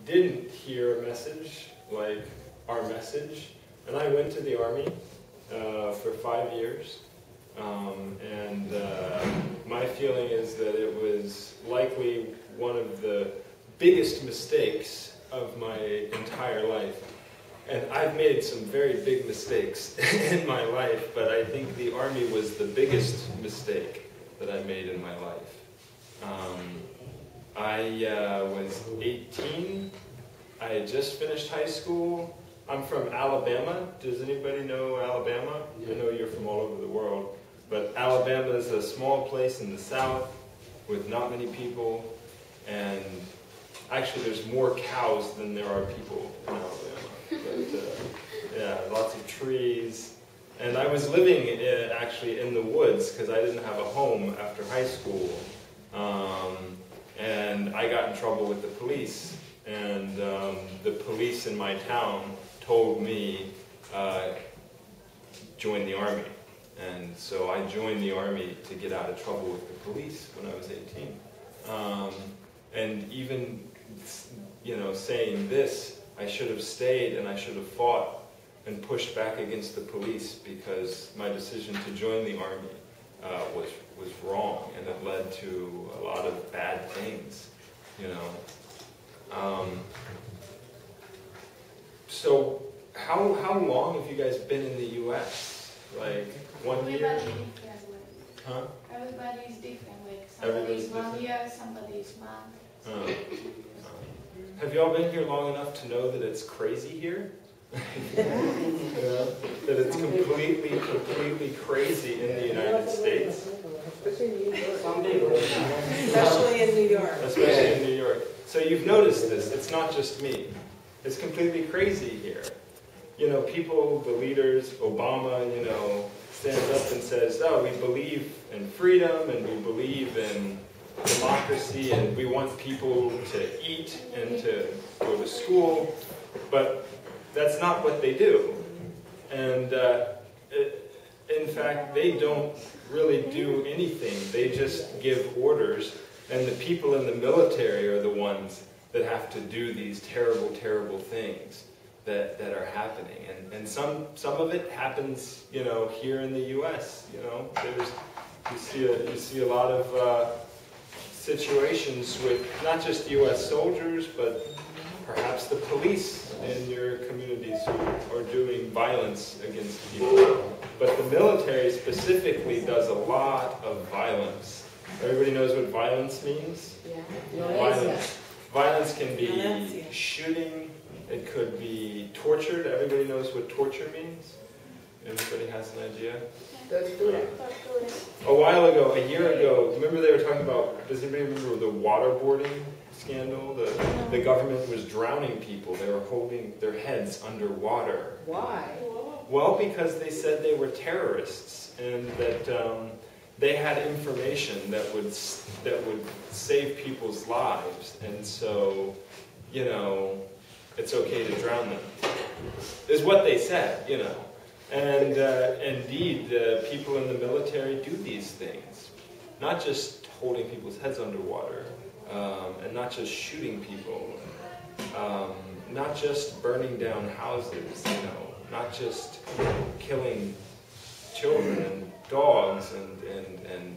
didn't hear a message like our message, and I went to the Army for 5 years, and my feeling is that it was likely one of the biggest mistakes of my entire life. And I've made some very big mistakes in my life, but I think the Army was the biggest mistake that I made in my life. I was 18. I had just finished high school. I'm from Alabama. Does anybody know Alabama? I know you're from all over the world. But Alabama is a small place in the South with not many people. And actually there's more cows than there are people in Alabama. But yeah, lots of trees. And I was living actually in the woods because I didn't have a home after high school. And I got in trouble with the police. And the police in my town told me, join the Army. And so I joined the Army to get out of trouble with the police when I was 18. And even, saying this, I should have stayed and I should have fought and pushed back against the police because my decision to join the Army was wrong, and it led to a lot of bad things, So how long have you guys been in the U.S.? Like 1 year? Huh? Everybody is different. Like somebody is 1 year, somebody is month. Have you all been here long enough to know that it's crazy here? That it's completely crazy in the United States? Especially in New York. Especially in New York. So you've noticed this. It's not just me. It's completely crazy here. People, the leaders, Obama, stands up and says, oh, we believe in freedom and we believe in democracy and we want people to eat and to go to school. But that's not what they do. And in fact, they don't really do anything. They just give orders. And the people in the military are the ones that have to do these terrible, terrible things that are happening. And some of it happens, here in the U.S. You see a lot of situations with not just U.S. soldiers, but perhaps the police in your communities who are doing violence against people. But the military specifically does a lot of violence. Everybody knows what violence means? Yeah. Violence can be shooting, it could be tortured. Everybody knows what torture means? Everybody has an idea? A while ago, a year ago, remember they were talking about, does anybody remember the waterboarding scandal? The government was drowning people. They were holding their heads underwater. Why? Well, because they said they were terrorists and that they had information that would save people's lives, and so, it's okay to drown them. Is what they said, And indeed, people in the military do these things. Not just holding people's heads underwater, and not just shooting people, not just burning down houses, not just killing children and dogs and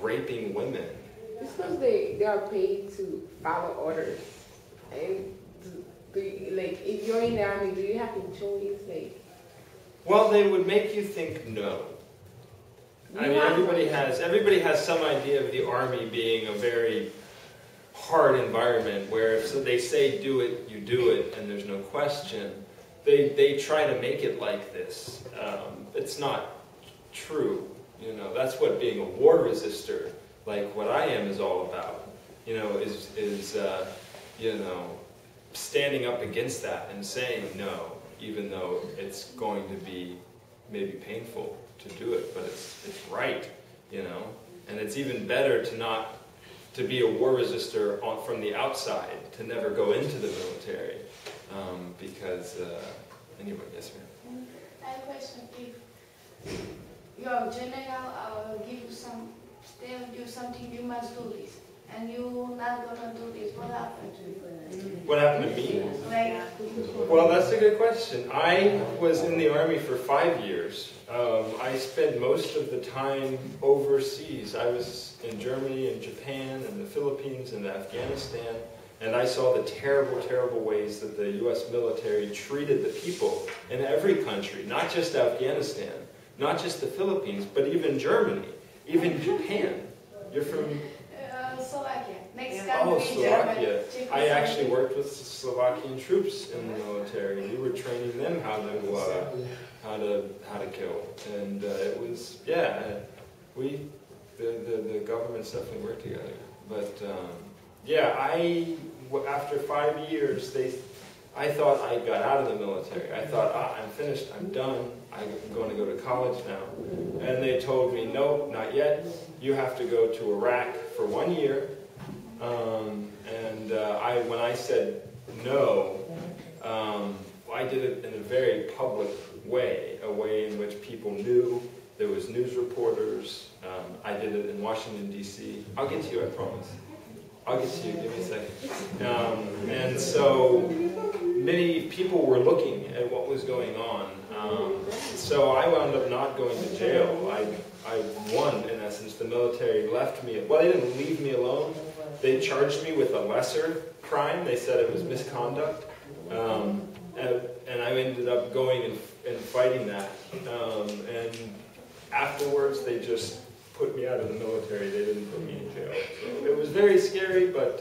raping women. It's because they are paid to follow orders. And if you're in the Army, do you have a choice? Well, they would make you think no. I mean, everybody has some idea of the Army being a very hard environment where if they say do it, you do it, and there's no question. They try to make it like this. It's not true. That's what being a war resistor, like what I am, is all about. Is standing up against that and saying no, even though it's going to be maybe painful to do it, but it's right, And it's even better to be a war resistor from the outside, to never go into the military, because anyway, yes, ma'am. I have a question. If your general tell you something, you must do this. and you're not gonna do this, what happened to you? What happened to me? Like, Well, that's a good question. I was in the Army for 5 years. I spent most of the time overseas. I was in Germany and Japan and the Philippines and Afghanistan, and I saw the terrible, terrible ways that the U.S. military treated the people in every country, not just Afghanistan, not just the Philippines, but even Germany, even Japan. You're from... Slovakia. Next country, Oh, Slovakia. Germany, I actually worked with Slovakian troops in the military. We were training them how to kill, and it was the governments definitely worked together. But after 5 years, I thought I got out of the military. I thought, I'm finished, I'm done. I'm going to go to college now. And they told me, no, not yet. You have to go to Iraq for 1 year. When I said no, I did it in a very public way, a way in which people knew. There was news reporters. I did it in Washington, D.C. I'll get to you, I promise. I'll get to you, give me a second. And so many people were looking at what was going on. So I wound up not going to jail. I won, in essence. The military left me. Well, they didn't leave me alone. They charged me with a lesser crime. They said it was misconduct. And I ended up going and fighting that. And afterwards, they just put me out of the military. They didn't put me in jail. So it was very scary, but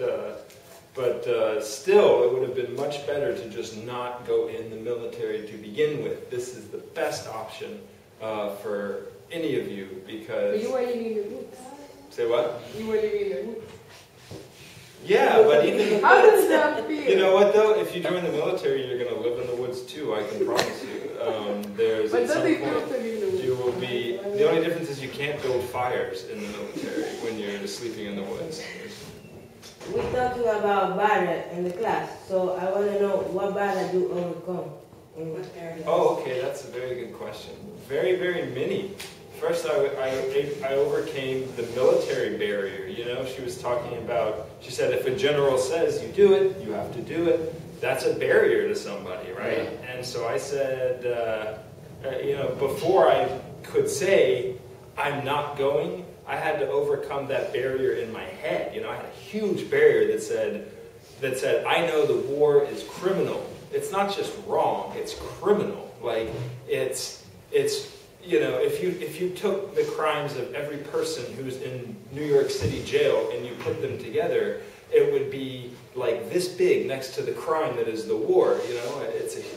still, it would have been much better to just not go in the military to begin with. This is the best option for any of you, because... But you were living in the woods. Say what? You were living in the woods. Yeah, but even... How does that feel? You know what, though? If you join the military, you're going to live in the woods, too, I can promise you. There's But at some does it feel point, to live in the woods? you will be... The only difference is you can't build fires in the military when you're sleeping in the woods. We're talking about barrier in the class, so I want to know what barrier do you overcome in what area? Oh, okay, that's a very good question. Very, very many. First, I overcame the military barrier. You know, she was talking about, she said if a general says you do it, you have to do it. That's a barrier to somebody, right? Yeah. And so I said, you know, before I could say I'm not going, I had to overcome that barrier in my head. You know, I had a huge barrier that said, I know the war is criminal. It's not just wrong, it's criminal. Like, it's you know, if you took the crimes of every person who's in New York City jail and you put them together, it would be like this big next to the crime that is the war, you know?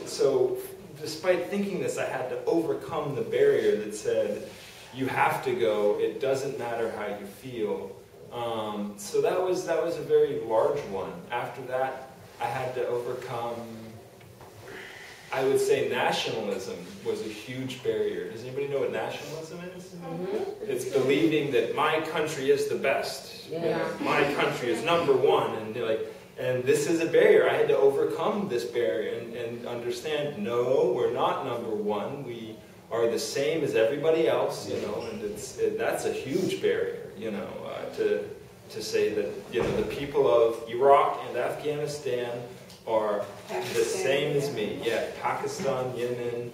So despite thinking this, I had to overcome the barrier that said, you have to go, it doesn't matter how you feel. So that was a very large one. After that, I had to overcome, I would say nationalism was a huge barrier. Does anybody know what nationalism is? Mm-hmm. It's believing that my country is the best. Yeah. You know, my country is number one. And this is a barrier. I had to overcome this barrier and understand, no, we're not number one. We are the same as everybody else, you know, and that's a huge barrier, you know, to say that, you know, the people of Iraq and Afghanistan are the same as me. Yeah, Pakistan, Yemen,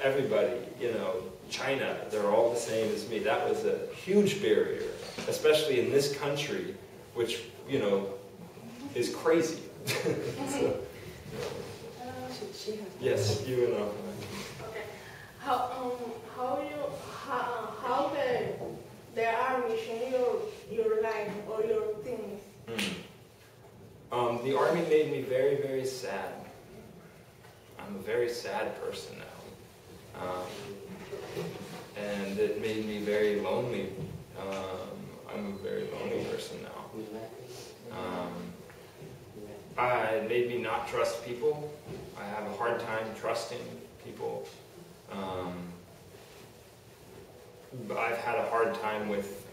everybody, you know, China, they're all the same as me. That was a huge barrier, especially in this country, which, you know, is crazy. So, yes, you and I. How can the army change your life or your things? The army made me very, very sad. I'm a very sad person now. And it made me very lonely. I'm a very lonely person now. It made me not trust people. I have a hard time trusting people. I've had a hard time with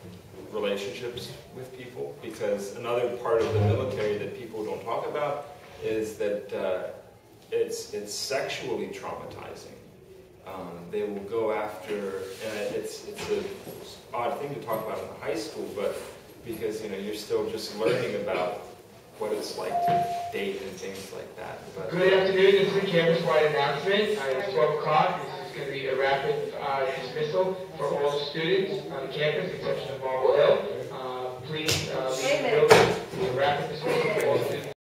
relationships with people, because another part of the military that people don't talk about is that it's sexually traumatizing. They will go after, and it's an odd thing to talk about in high school, but because you're still just learning about what it's like to date and things like that. But good afternoon. This is a campus-wide announcement. It's 12 o'clock. This is going to be a rapid dismissal for all the students on the campus, except for Marble Hill.